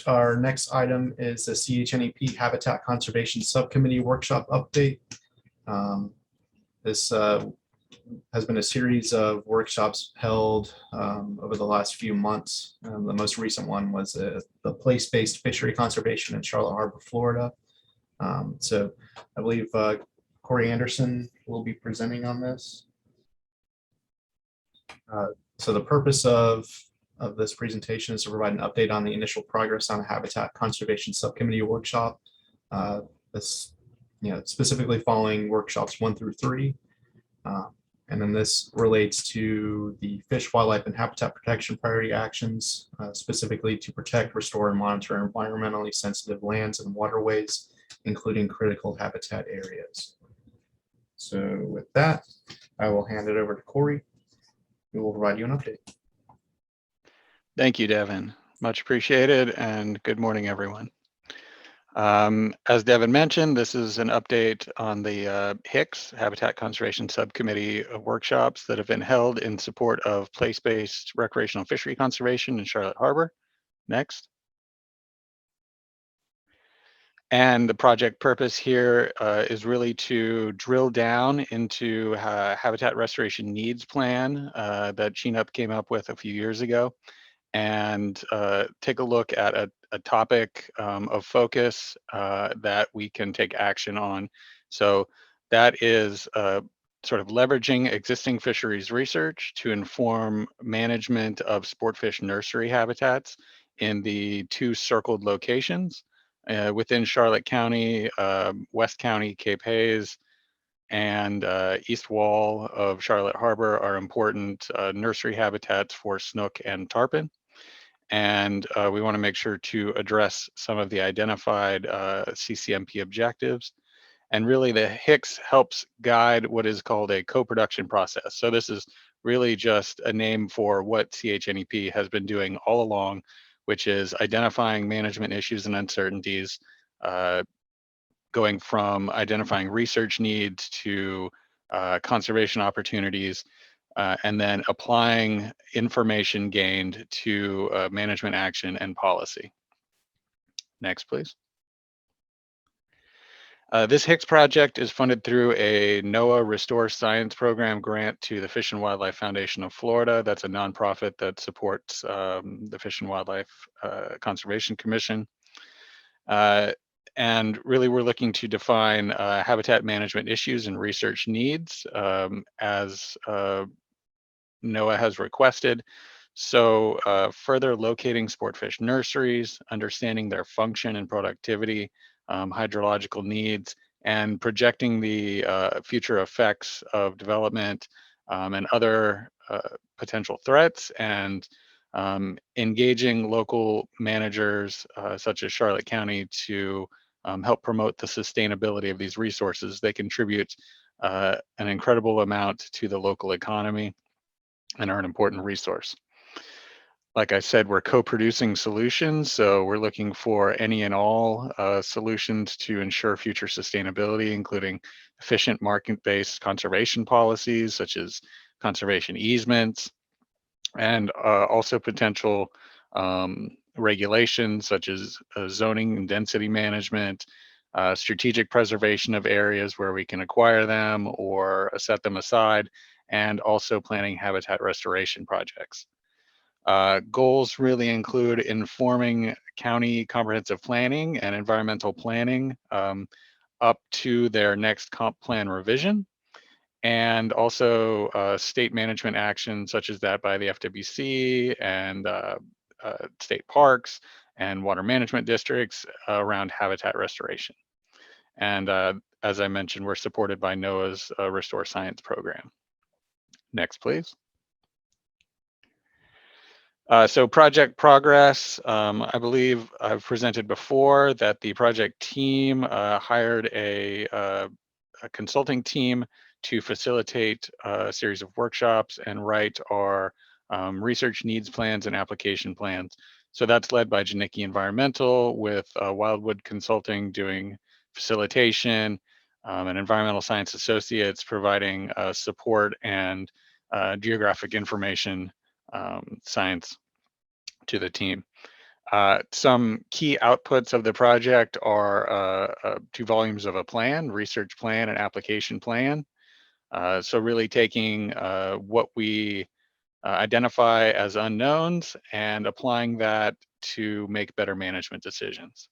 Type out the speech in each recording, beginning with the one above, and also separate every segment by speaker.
Speaker 1: Our next item is the CHNEP Habitat Conservation Subcommittee Workshop Update. This has been a series of workshops held over the last few months. The most recent one was the Place-based Fishery Conservation in Charlotte Harbor, Florida. So I believe Corey Anderson will be presenting on this. So the purpose of this presentation is to provide an update on the initial progress on a Habitat Conservation Subcommittee workshop. This, specifically following workshops 1 through 3. And then this relates to the fish, wildlife, and habitat protection priority actions, specifically to protect, restore, and monitor environmentally sensitive lands and waterways, including critical habitat areas. So with that, I will hand it over to Corey, who will provide you an update.
Speaker 2: Thank you, Devin. Much appreciated, and good morning, everyone. As Devin mentioned, this is an update on the HICS, Habitat Conservation Subcommittee workshops that have been held in support of place-based recreational fishery conservation in Charlotte Harbor. Next. And the project purpose here is really to drill down into habitat restoration needs plan that CHNEP came up with a few years ago, and take a look at a topic of focus that we can take action on. So that is sort of leveraging existing fisheries research to inform management of sportfish nursery habitats in the 2 circled locations within Charlotte County, West County, Cape Hayes, and east wall of Charlotte Harbor are important nursery habitats for snook and tarpon. And we want to make sure to address some of the identified CCMP objectives. And really the HICS helps guide what is called a co-production process. So this is really just a name for what CHNEP has been doing all along, which is identifying management issues and uncertainties, going from identifying research needs to conservation opportunities, and then applying information gained to management action and policy. Next, please. This HICS project is funded through a NOAA Restore Science Program grant to the Fish and Wildlife Foundation of Florida. That's a nonprofit that supports the Fish and Wildlife Conservation Commission. And really, we're looking to define habitat management issues and research needs as NOAA has requested. So further locating sportfish nurseries, understanding their function and productivity, hydrological needs, and projecting the future effects of development and other potential threats, and engaging local managers such as Charlotte County to help promote the sustainability of these resources. They contribute an incredible amount to the local economy and are an important resource. Like I said, we're co-producing solutions, so we're looking for any and all solutions to ensure future sustainability, including efficient market-based conservation policies, such as conservation easements, and also potential regulations, such as zoning and density management, strategic preservation of areas where we can acquire them or set them aside, and also planning habitat restoration projects. Goals really include informing county comprehensive planning and environmental planning up to their next comp plan revision, and also state management action such as that by the FWC and state parks and water management districts around habitat restoration. And as I mentioned, we're supported by NOAA's Restore Science program. Next, please. So project progress, I believe I've presented before that the project team hired a consulting team to facilitate a series of workshops and write our research needs plans and application plans. So that's led by Janicki Environmental, with Wildwood Consulting doing facilitation, and Environmental Science Associates providing support and geographic information science to the team. Some key outputs of the project are 2 volumes of a plan, research plan and application plan. So really taking what we identify as unknowns and applying that to make better management decisions.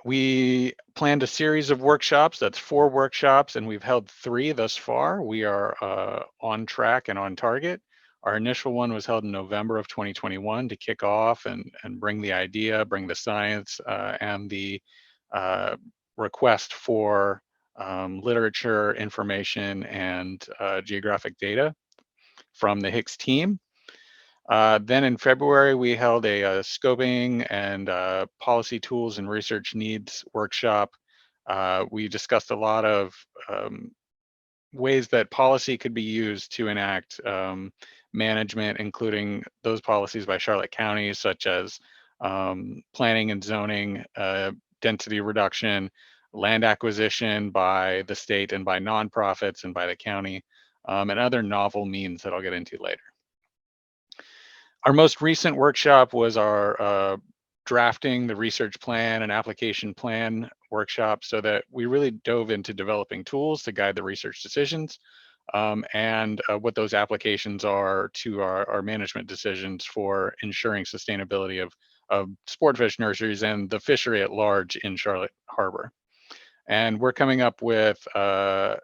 Speaker 2: We planned a series of workshops, that's 4 workshops, and we've held 3 thus far. We are on track and on target. Our initial one was held in November of 2021 to kick off and bring the idea, bring the science, and the uh, request for literature, information, and geographic data from the Hicks team. Then in February, we held a scoping and policy tools and research needs workshop. We discussed a lot of ways that policy could be used to enact management, including those policies by Charlotte County, such as planning and zoning, density reduction, land acquisition by the state and by nonprofits and by the county, and other novel means that I'll get into later. Our most recent workshop was our drafting the research plan and application plan workshop, so that we really dove into developing tools to guide the research decisions, and what those applications are to our management decisions for ensuring sustainability of sportfish nurseries and the fishery at large in Charlotte Harbor. And we're coming up with a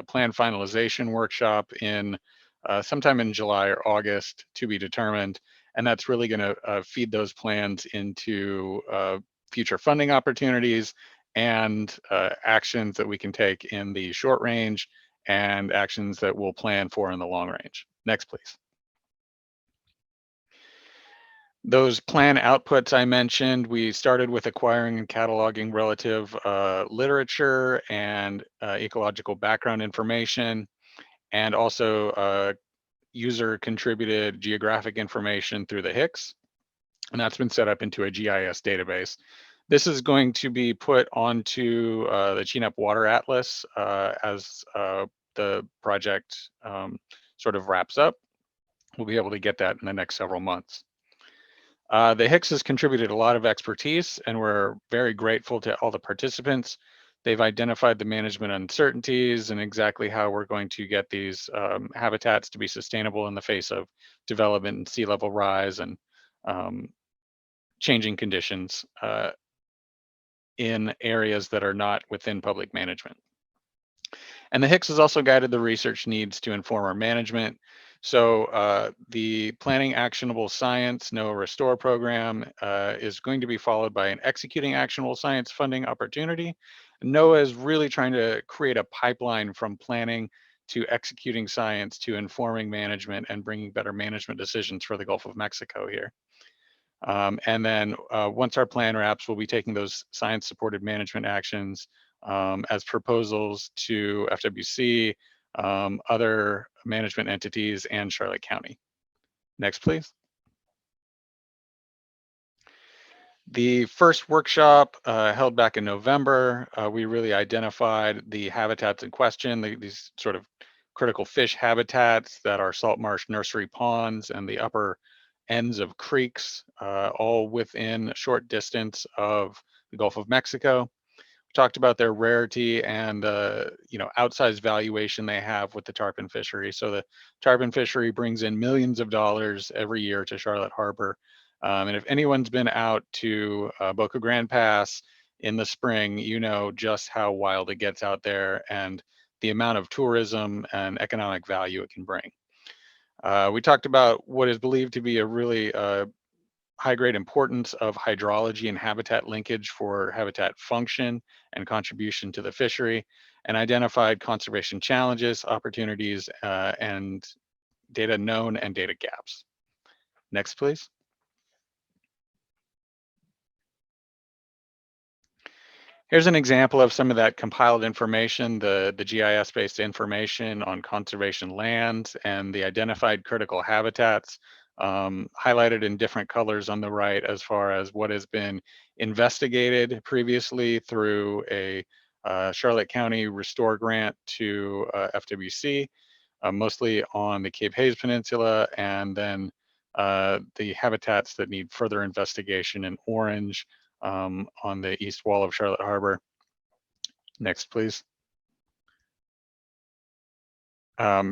Speaker 2: plan finalization workshop in sometime in July or August to be determined. And that's really going to feed those plans into future funding opportunities and actions that we can take in the short range and actions that we'll plan for in the long range. Next, please. Those plan outputs I mentioned, we started with acquiring and cataloging relative literature and ecological background information, and also user contributed geographic information through the Hicks. And that's been set up into a GIS database. This is going to be put onto the CHNEP Water Atlas as the project sort of wraps up. We'll be able to get that in the next several months. The Hicks has contributed a lot of expertise, and we're very grateful to all the participants. They've identified the management uncertainties and exactly how we're going to get these habitats to be sustainable in the face of development and sea level rise and changing conditions in areas that are not within public management. And the Hicks has also guided the research needs to inform our management. So the Planning Actionable Science NOAA Restore program is going to be followed by an Executing Actionable Science funding opportunity. NOAA is really trying to create a pipeline from planning to executing science to informing management and bringing better management decisions for the Gulf of Mexico here. And then once our plan wraps, we'll be taking those science-supported management actions as proposals to FWC, other management entities, and Charlotte County. Next, please. The first workshop held back in November, we really identified the habitats in question, these sort of critical fish habitats that are salt marsh nursery ponds and the upper ends of creeks, all within a short distance of the Gulf of Mexico. Talked about their rarity and outsized valuation they have with the tarpon fishery. So the tarpon fishery brings in millions of dollars every year to Charlotte Harbor. And if anyone's been out to Boca Grande Pass in the spring, you know just how wild it gets out there and the amount of tourism and economic value it can bring. We talked about what is believed to be a really high-grade importance of hydrology and habitat linkage for habitat function and contribution to the fishery, and identified conservation challenges, opportunities, and data known and data gaps. Next, please. Here's an example of some of that compiled information, the GIS-based information on conservation lands and the identified critical habitats, highlighted in different colors on the right as far as what has been investigated previously through a Charlotte County Restore grant to FWC, mostly on the Cape Hayes Peninsula, and then the habitats that need further investigation in orange on the east wall of Charlotte Harbor. Next, please.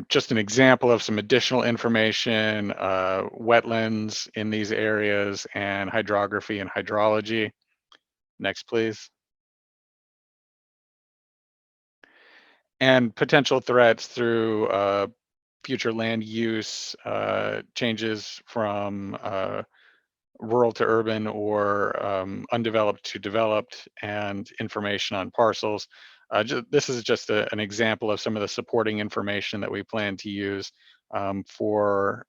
Speaker 2: Just an example of some additional information, wetlands in these areas and hydrography and hydrology. Next, please. And potential threats through future land use changes from rural to urban or undeveloped to developed, and information on parcels. This is just an example of some of the supporting information that we plan to use for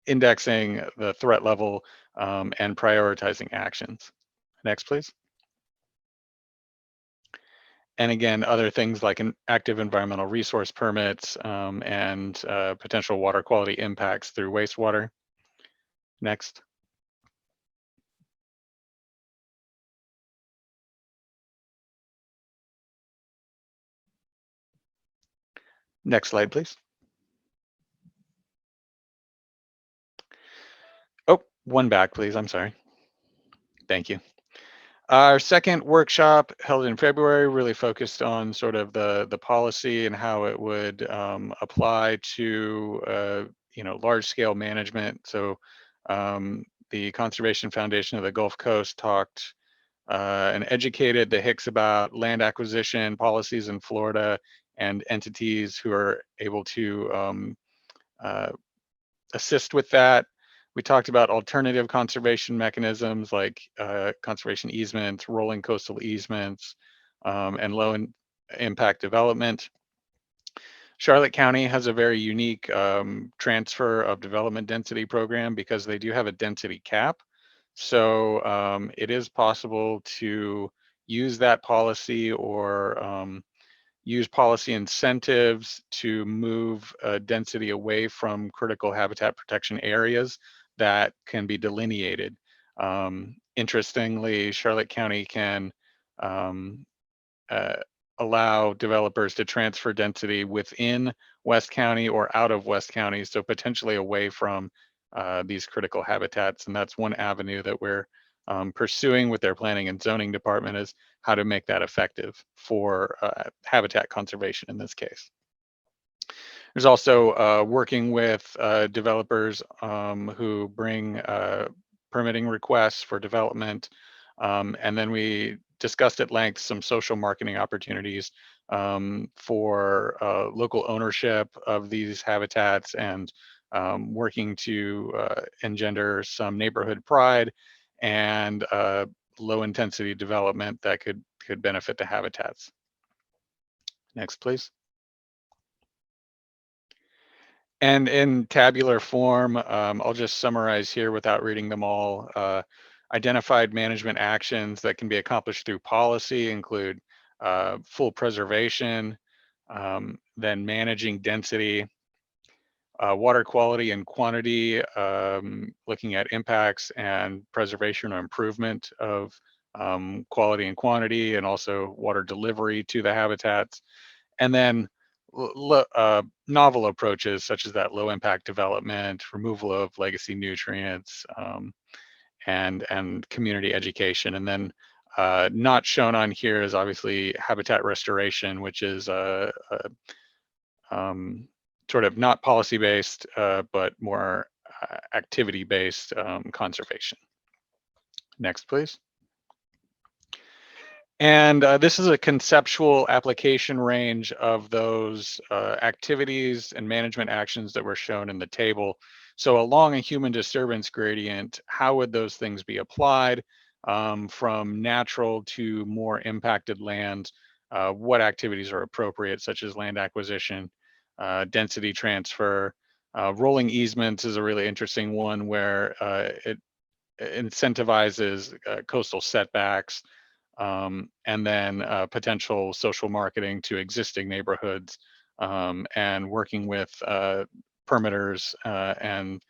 Speaker 2: indexing the threat level and prioritizing actions. Next, please. And again, other things like an active environmental resource permits and potential water quality impacts through wastewater. Next. Next slide, please. Oh, one back, please. I'm sorry. Thank you. Our second workshop held in February really focused on sort of the policy and how it would apply to large scale management. So the Conservation Foundation of the Gulf Coast talked and educated the Hicks about land acquisition policies in Florida and entities who are able to assist with that. We talked about alternative conservation mechanisms like conservation easements, rolling coastal easements, and low impact development. Charlotte County has a very unique transfer of development density program because they do have a density cap. So it is possible to use that policy or use policy incentives to move density away from critical habitat protection areas that can be delineated. Interestingly, Charlotte County can allow developers to transfer density within West County or out of West County, so potentially away from these critical habitats. And that's one avenue that we're pursuing with their planning and zoning department, is how to make that effective for habitat conservation in this case. There's also working with developers who bring permitting requests for development. And then we discussed at length some social marketing opportunities for local ownership of these habitats and working to engender some neighborhood pride and low intensity development that could benefit the habitats. Next, please. And in tabular form, I'll just summarize here without reading them all. Identified management actions that can be accomplished through policy include full preservation, then managing density, water quality and quantity, looking at impacts and preservation or improvement of quality and quantity, and also water delivery to the habitats. And then novel approaches such as that low impact development, removal of legacy nutrients, and community education. And then not shown on here is obviously habitat restoration, which is sort of not policy-based, but more activity-based conservation. Next, please. And this is a conceptual application range of those activities and management actions that were shown in the table. So along a human disturbance gradient, how would those things be applied from natural to more impacted lands? What activities are appropriate, such as land acquisition, density transfer? Rolling easements is a really interesting one where it incentivizes coastal setbacks, and then potential social marketing to existing neighborhoods, and working with permitters and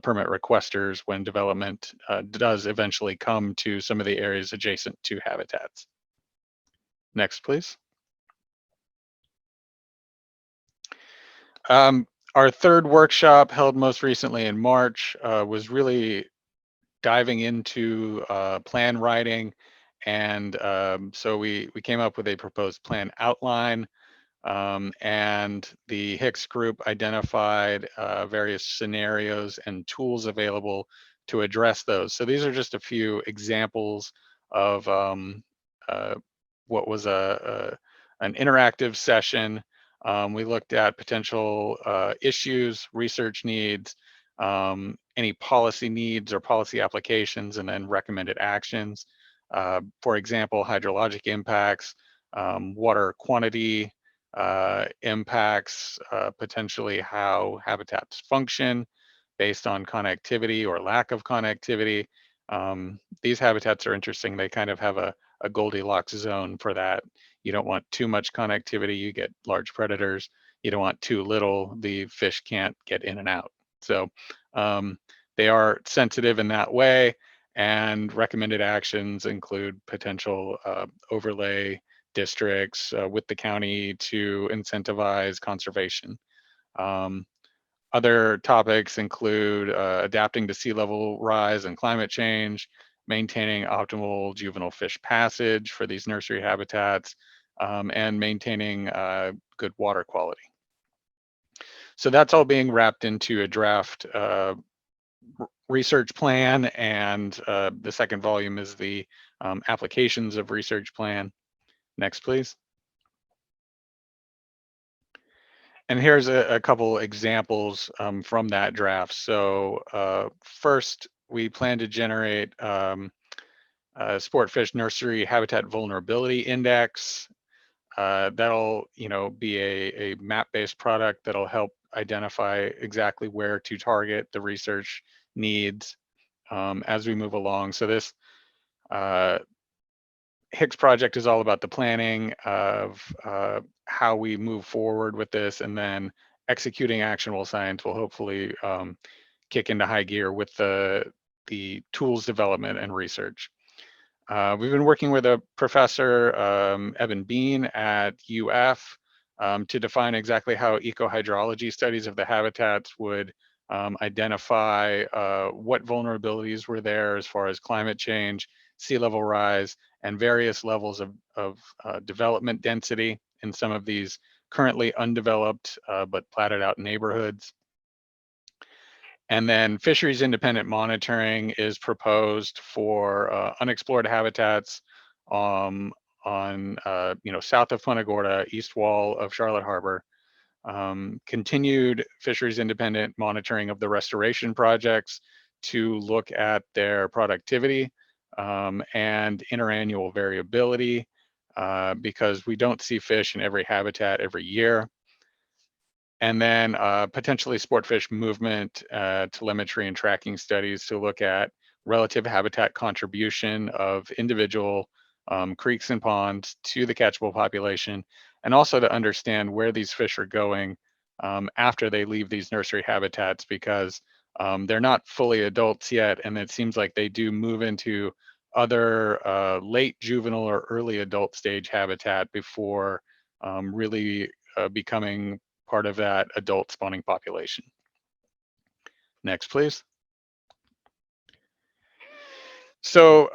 Speaker 2: permit requesters when development does eventually come to some of the areas adjacent to habitats. Next, please. Our third workshop, held most recently in March, was really diving into plan writing. And so we came up with a proposed plan outline, and the Hicks group identified various scenarios and tools available to address those. So these are just a few examples of uh, what was an interactive session. We looked at potential issues, research needs, any policy needs or policy applications, and then recommended actions. For example, hydrologic impacts, water quantity, impacts potentially how habitats function based on connectivity or lack of connectivity. These habitats are interesting. They kind of have a Goldilocks zone for that. You don't want too much connectivity, you get large predators. You don't want too little, the fish can't get in and out. So they are sensitive in that way, and recommended actions include potential overlay districts with the county to incentivize conservation. Um, Other topics include adapting to sea level rise and climate change, maintaining optimal juvenile fish passage for these nursery habitats, and maintaining good water quality. So that's all being wrapped into a draft research plan, and the second volume is the applications of research plan. Next, please. And here's a couple examples from that draft. So first, we plan to generate a sportfish nursery habitat vulnerability index. That'll, be a map-based product that'll help identify exactly where to target the research needs as we move along. So this uh, Hicks project is all about the planning of how we move forward with this, and then executing actionable science will hopefully kick into high gear with the tools development and research. We've been working with a professor, Evan Bean at UF, to define exactly how ecohydrology studies of the habitats would identify what vulnerabilities were there as far as climate change, sea level rise, and various levels of development density in some of these currently undeveloped but platted out neighborhoods. And then fisheries independent monitoring is proposed for unexplored habitats on south of Punta Gorda, east wall of Charlotte Harbor. Continued fisheries independent monitoring of the restoration projects to look at their productivity and interannual variability because we don't see fish in every habitat every year. And then potentially sportfish movement telemetry and tracking studies to look at relative habitat contribution of individual creeks and ponds to the catchable population, and also to understand where these fish are going after they leave these nursery habitats, because they're not fully adults yet, and it seems like they do move into other late juvenile or early adult stage habitat before really becoming part of that adult spawning population. Next, please. So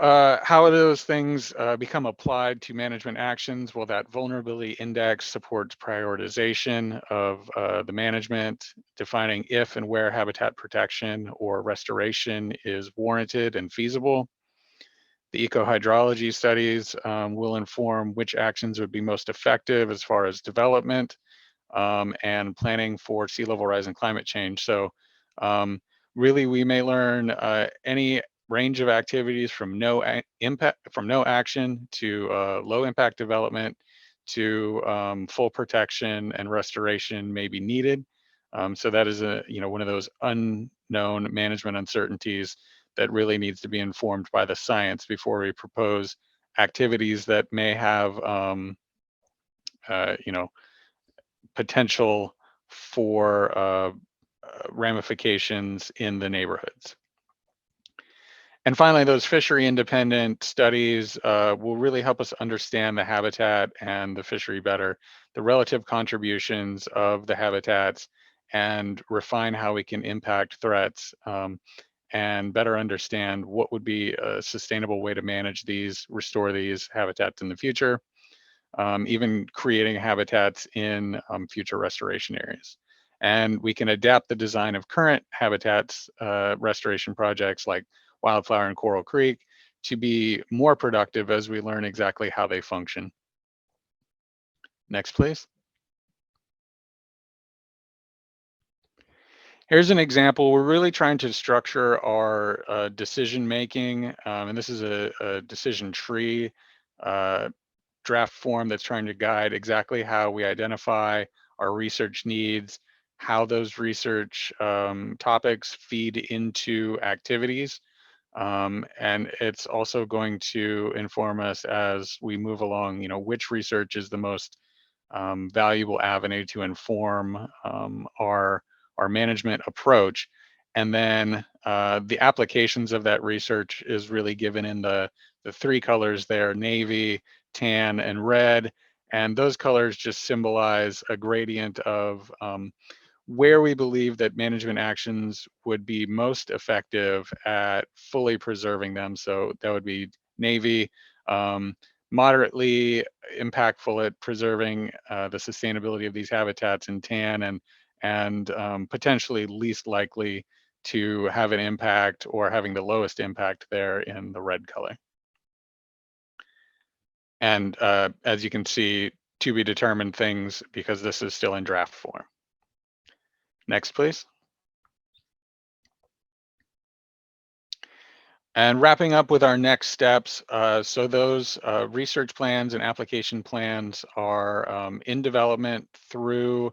Speaker 2: how do those things become applied to management actions? Well, that vulnerability index supports prioritization of the management, defining if and where habitat protection or restoration is warranted and feasible. The ecohydrology studies will inform which actions would be most effective as far as development and planning for sea level rise and climate change. So really, we may learn any range of activities from no action to low impact development to full protection and restoration may be needed. So that is one of those unknown management uncertainties that really needs to be informed by the science before we propose activities that may have potential for ramifications in the neighborhoods. And finally, those fishery independent studies will really help us understand the habitat and the fishery better, the relative contributions of the habitats, and refine how we can impact threats, and better understand what would be a sustainable way to manage these, restore these habitats in the future, even creating habitats in future restoration areas. And we can adapt the design of current habitats restoration projects like Wildflower and Coral Creek to be more productive as we learn exactly how they function. Next, please. Here's an example. We're really trying to structure our decision making, and this is a decision tree draft form that's trying to guide exactly how we identify our research needs, how those research topics feed into activities. And it's also going to inform us as we move along, which research is the most valuable avenue to inform our management approach. And then the applications of that research is really given in the three colors there: navy, tan, and red. And those colors just symbolize a gradient of where we believe that management actions would be most effective at fully preserving them. So that would be navy, moderately impactful at preserving the sustainability of these habitats, in tan, and potentially least likely to have an impact or having the lowest impact there in the red color. And as you can see, to be determined things, because this is still in draft form. Next, please. And wrapping up with our next steps, so those research plans and application plans are in development through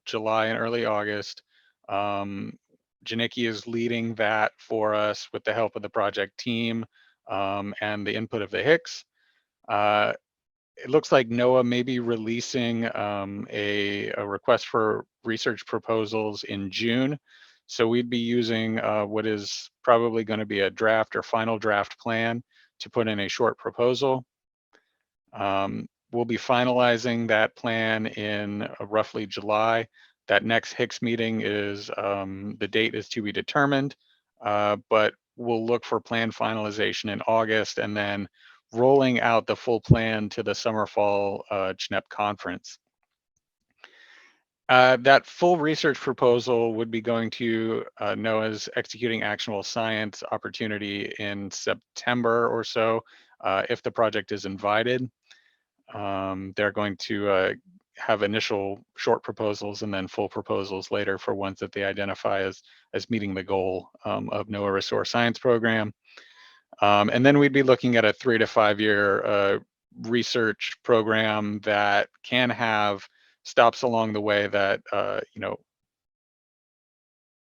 Speaker 2: July and early August. Janicki is leading that for us with the help of the project team and the input of the Hicks. It looks like NOAA may be releasing a request for research proposals in June. So we'd be using what is probably going to be a draft or final draft plan to put in a short proposal. We'll be finalizing that plan in roughly July. That next Hicks meeting is, the date is to be determined, but we'll look for plan finalization in August and then rolling out the full plan to the summer fall CHNEP conference. That full research proposal would be going to NOAA's Executing Actionable Science opportunity in September or so, if the project is invited. They're going to have initial short proposals and then full proposals later for ones that they identify as meeting the goal of NOAA Restore Science Program. And then we'd be looking at a 3 to 5 year research program that can have stops along the way that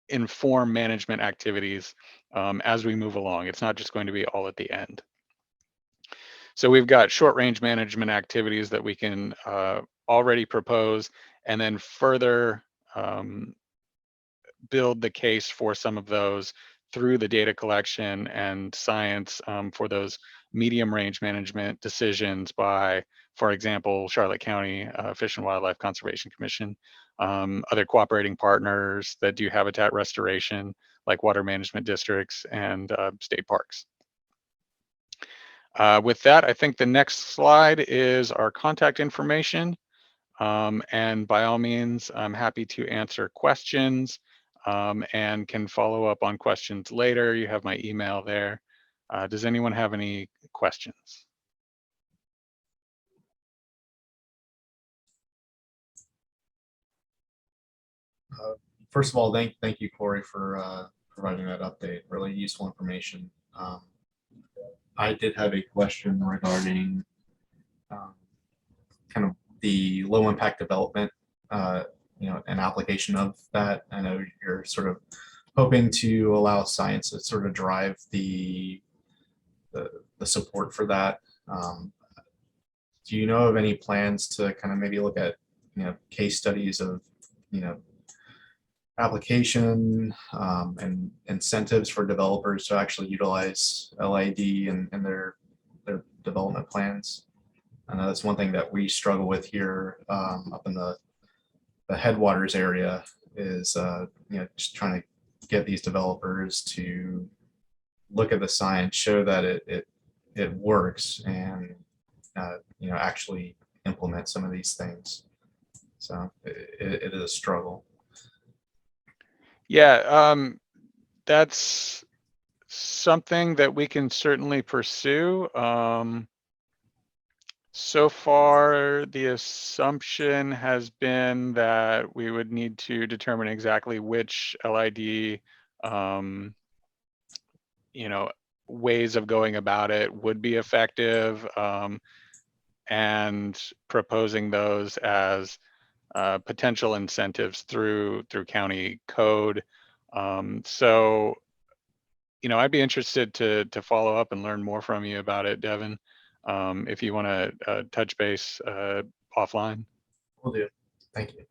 Speaker 2: inform management activities as we move along. It's not just going to be all at the end. So we've got short range management activities that we can already propose, and then further build the case for some of those through the data collection and science for those medium range management decisions by, for example, Charlotte County Fish and Wildlife Conservation Commission, other cooperating partners that do habitat restoration like water management districts and state parks. With that, I think the next slide is our contact information. And by all means, I'm happy to answer questions and can follow up on questions later. You have my email there. Does anyone have any questions?
Speaker 1: First of all, thank you, Corey, for providing that update. Really useful information. I did have a question regarding kind of the low impact development, an application of that. I know you're sort of hoping to allow science to sort of drive the support for that. Do you know of any plans to kind of maybe look at, case studies of, application and incentives for developers to actually utilize LID in their development plans? I know that's one thing that we struggle with here up in the the headwaters area is just trying to get these developers to look at the science, show that it works, and actually implement some of these things. So it is a struggle.
Speaker 2: Yeah, that's something that we can certainly pursue. So far, the assumption has been that we would need to determine exactly which LID, ways of going about it would be effective, and proposing those as potential incentives through county code. So, I'd be interested to follow up and learn more from you about it, Devin. If you want to touch base offline.
Speaker 1: Will do. Thank you.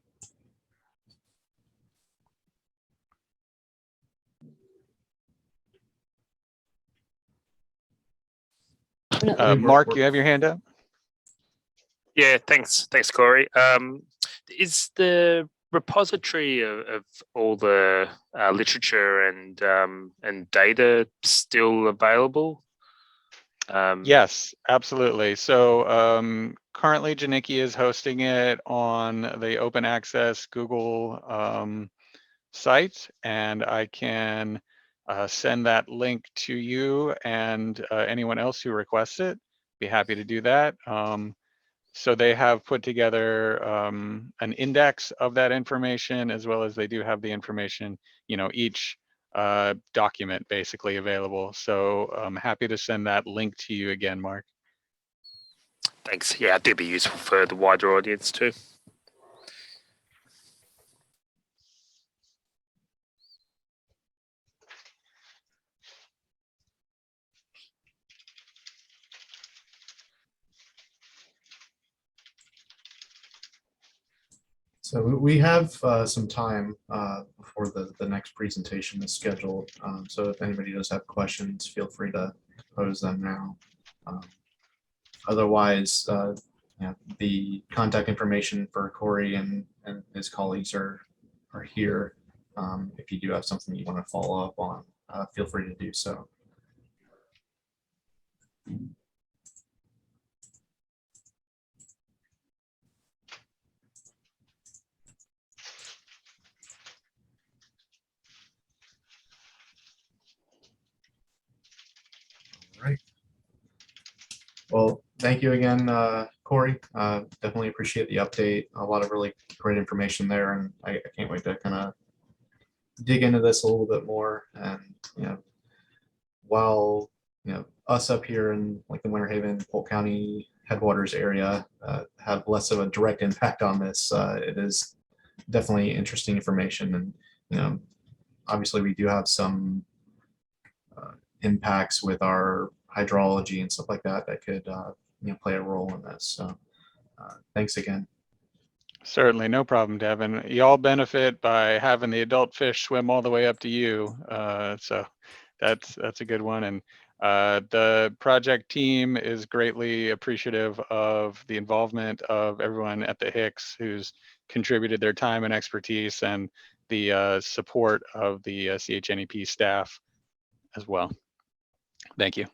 Speaker 2: Mark, you have your hand up?
Speaker 3: Yeah, thanks, Corey. Is the repository of all the literature and data still available?
Speaker 2: Yes, absolutely. So currently Janicki is hosting it on the open access Google site, and I can send that link to you and anyone else who requests it. Be happy to do that. So they have put together an index of that information, as well as they do have the information, each document basically available. So I'm happy to send that link to you again, Mark.
Speaker 3: Thanks. Yeah, it'd be useful for the wider audience too.
Speaker 1: So we have some time before the next presentation is scheduled. So if anybody does have questions, feel free to pose them now. Otherwise, the contact information for Corey and his colleagues are here. If you do have something you want to follow up on, feel free to do so. All right. Well, thank you again, Corey. Definitely appreciate the update. A lot of really great information there, and I can't wait to kind of dig into this a little bit more. And while us up here in like the Winter Haven, Polk County headwaters area have less of a direct impact on this, it is definitely interesting information. And obviously we do have some impacts with our hydrology and stuff like that that could play a role in this. So thanks again.
Speaker 2: Certainly, no problem, Devin. You all benefit by having the adult fish swim all the way up to you. So that's a good one. And the project team is greatly appreciative of the involvement of everyone at the Hicks who's contributed their time and expertise, and the support of the CHNEP staff as well. Thank you.